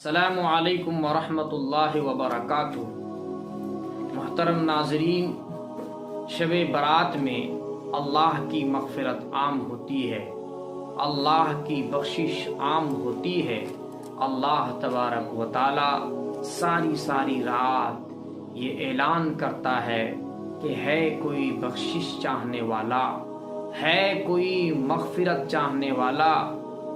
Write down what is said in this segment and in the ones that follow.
السلام علیکم ورحمۃ اللہ وبرکاتہ۔ محترم ناظرین، شب برات میں اللہ کی مغفرت عام ہوتی ہے، اللہ کی بخشش عام ہوتی ہے۔ اللہ تبارک و تعالی ساری رات یہ اعلان کرتا ہے کہ ہے کوئی بخشش چاہنے والا، ہے کوئی مغفرت چاہنے والا،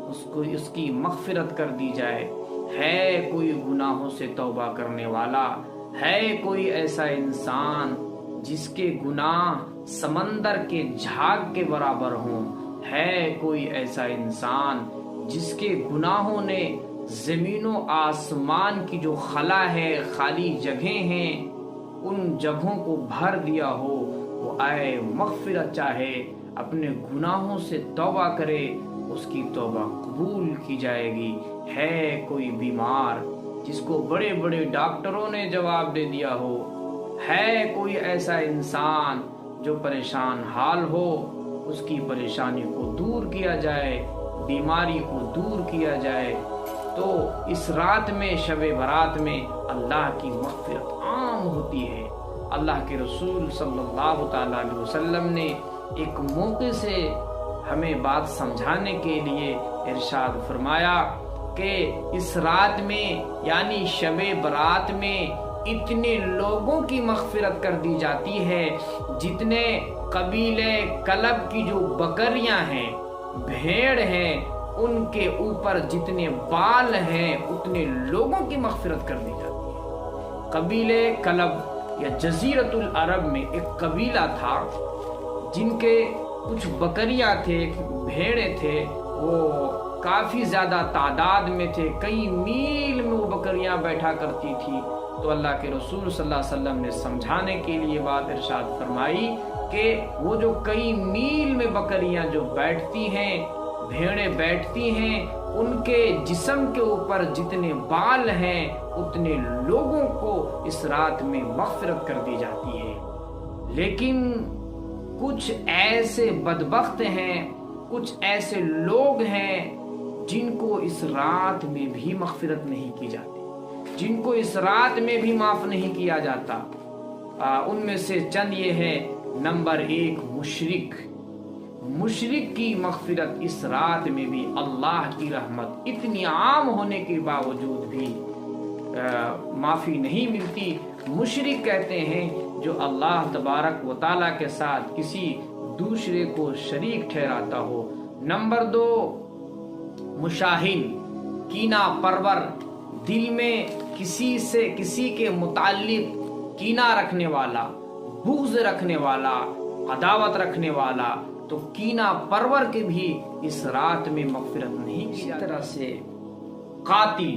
اس کی مغفرت کر دی جائے۔ ہے کوئی گناہوں سے توبہ کرنے والا، ہے کوئی ایسا انسان جس کے گناہ سمندر کے جھاگ کے برابر ہوں، ہے کوئی ایسا انسان جس کے گناہوں نے زمین و آسمان کی جو خلا ہے، خالی جگہیں ہیں، ان جگہوں کو بھر دیا ہو، وہ آئے مغفرت چاہے، اپنے گناہوں سے توبہ کرے، اس کی توبہ قبول کی جائے گی۔ ہے کوئی بیمار جس کو بڑے بڑے ڈاکٹروں نے جواب دے دیا ہو، ہے کوئی ایسا انسان جو پریشان حال ہو، اس کی پریشانی کو دور کیا جائے، بیماری کو دور کیا جائے، تو اس رات میں، شب برات میں اللہ کی مغفرت عام ہوتی ہے۔ اللہ کے رسول صلی اللہ تعالی علیہ وسلم نے ایک موقع سے ہمیں بات سمجھانے کے لیے ارشاد فرمایا کہ اس رات میں یعنی شب برات میں اتنے لوگوں کی مغفرت کر دی جاتی ہے جتنے قبیلے کلب کی جو بکریاں ہیں، بھیڑ ہیں، ان کے اوپر جتنے بال ہیں اتنے لوگوں کی مغفرت کر دی جاتی ہے۔ قبیلے کلب یا جزیرۃ العرب میں ایک قبیلہ تھا جن کے کچھ بکریاں تھے، بھیڑے تھے، وہ کافی زیادہ تعداد میں تھے، کئی میل میں وہ بکریاں بیٹھا کرتی تھی۔ تو اللہ کے رسول صلی اللہ علیہ وسلم نے سمجھانے کے لیے بات ارشاد فرمائی کہ وہ جو کئی میل میں بکریاں جو بیٹھتی ہیں، بھیڑیں بیٹھتی ہیں، ان کے جسم کے اوپر جتنے بال ہیں اتنے لوگوں کو اس رات میں مغفرت کر دی جاتی ہے۔ لیکن کچھ ایسے بدبخت ہیں، کچھ ایسے لوگ ہیں جن کو اس رات میں بھی مغفرت نہیں کی جاتی، جن کو اس رات میں بھی معاف نہیں کیا جاتا۔ ان میں سے چند یہ ہے۔ نمبر 1، مشرک کی مغفرت اس رات میں بھی اللہ کی رحمت اتنی عام ہونے کے باوجود بھی معافی نہیں ملتی۔ مشرک کہتے ہیں جو اللہ تبارک و تعالیٰ کے ساتھ کسی دوسرے کو شریک ٹھہراتا ہو۔ نمبر 2، مشاہن، کینہ پرور، دل میں کسی کے متعلق کینہ رکھنے والا، بغض رکھنے والا، عداوت رکھنے والا، تو کینہ پرور کے بھی اس رات میں مغفرت نہیں کی جاتی۔ اس طرح سے قاتل،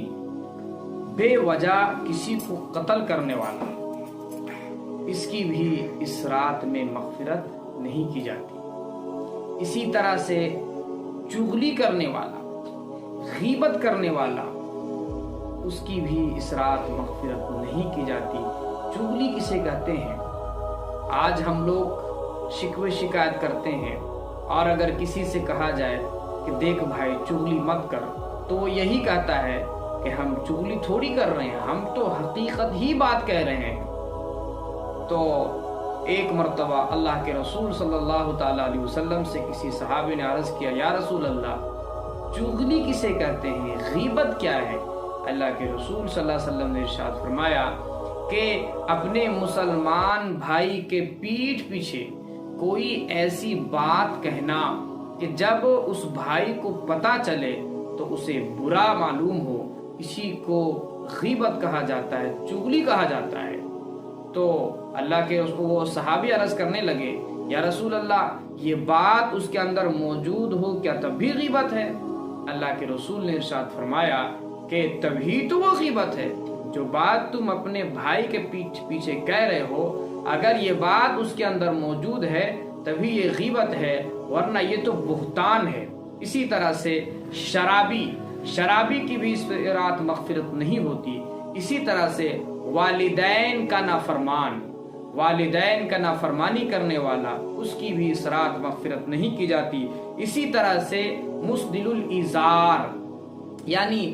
بے وجہ کسی کو قتل کرنے والا، اس کی بھی اس رات میں مغفرت نہیں کی جاتی۔ اسی طرح سے چغلی کرنے والا، غیبت کرنے والا، اس کی بھی اس رات مغفرت نہیں کی جاتی۔ چغلی کسے کہتے ہیں؟ آج ہم لوگ شکوے شکایت کرتے ہیں، اور اگر کسی سے کہا جائے کہ دیکھ بھائی چغلی مت کر، تو وہ یہی کہتا ہے کہ ہم چغلی تھوڑی کر رہے ہیں، ہم تو حقیقت ہی بات کہہ رہے ہیں۔ تو ایک مرتبہ اللہ کے رسول صلی اللہ تعالی علیہ وسلم سے کسی صحابی نے عرض کیا، یا رسول اللہ، چغلی کسے کہتے ہیں، غیبت کیا ہے؟ اللہ کے رسول صلی اللہ علیہ وسلم نے ارشاد فرمایا کہ اپنے مسلمان بھائی کے پیٹھ پیچھے کوئی ایسی بات کہنا کہ جب اس بھائی کو پتہ چلے تو اسے برا معلوم ہو، اسی کو غیبت کہا جاتا ہے، چغلی کہا جاتا ہے۔ تو اللہ کے وہ صحابی عرض کرنے لگے، یا رسول اللہ، یہ بات اس کے اندر موجود ہو کیا تب بھی غیبت ہے؟ اللہ کے رسول نے ارشاد فرمایا کہ تبھی تو وہ غیبت ہے، جو بات تم اپنے بھائی کے پیچھے کہہ رہے ہو، اگر یہ بات اس کے اندر موجود ہے تبھی یہ غیبت ہے، ورنہ یہ تو بہتان ہے۔ اسی طرح سے شرابی کی بھی اس رات مغفرت نہیں ہوتی۔ اسی طرح سے والدین کا نافرمانی کرنے والا، اس کی بھی اس رات مغفرت نہیں کی جاتی۔ اسی طرح سے مسدل الازار، یعنی